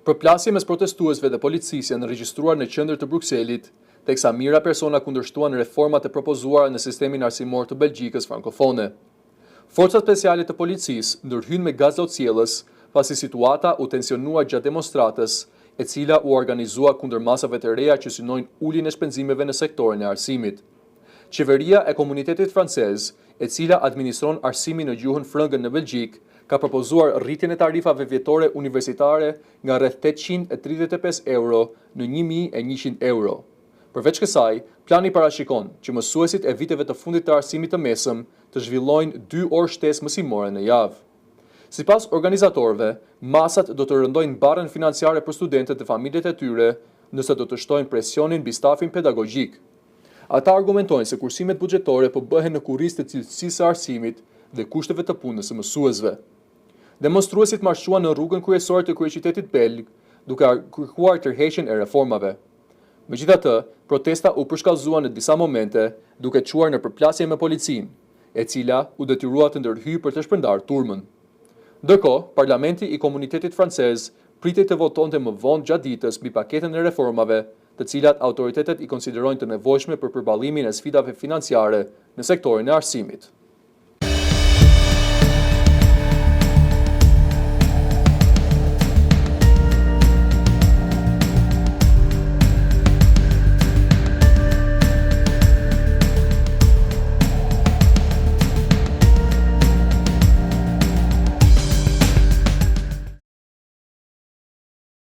Përplasje mes protestuesve dhe policisë janë regjistruar në qendër të Brukselit, teksa mijëra persona kundërshtuan reformat e propozuara në sistemin arsimor të Belgjikës frankofone. Forcat speciale të policisë ndërhyn me gazotësjellës, pasi situata u tensionua gjatë demonstratës, e cila u organizua kundër masave të reja që synojnë uljen e shpenzimeve në sektorin e arsimit. Qeveria e komunitetit francez, e cila administron arsimin në gjuhën frëngën në Belgjik, ka propozuar rritjen e tarifave vjetore universitare nga rreth 835 euro në 1.100 euro. Përveç kësaj, plani parashikon që mësuesit e viteve të fundit të arsimit të mesëm të zhvillojnë 2 orë shtesë mësimore në javë. Sipas organizatorëve, masat do të rëndojnë barrën financiare për studentët dhe familjet e tyre, nëse do të shtojnë presionin mbi stafin pedagogjik. Ata argumentojnë se kursimet buxhetore po bëhen në kurriz të cilësisë së arsimit dhe kushteve të punës së mësuesve. Demonstruesit marshuan në rrugën kryesore të kryeqytetit belg, duke kërkuar tërheqjen e reformave. Megjithatë, protesta u përshkallëzua në disa momente, duke çuar në përplasje me policinë, e cila u detyrua të ndërhyjë për të shpërndarë turmën. Ndërkohë, Parlamenti i Komunitetit Francez pritej të votonte më vonë gjatë ditës mbi paketën e reformave, të cilat autoritetet i konsiderojnë të nevojshme për përballimin e sfidave financiare në sektorin e arsimit.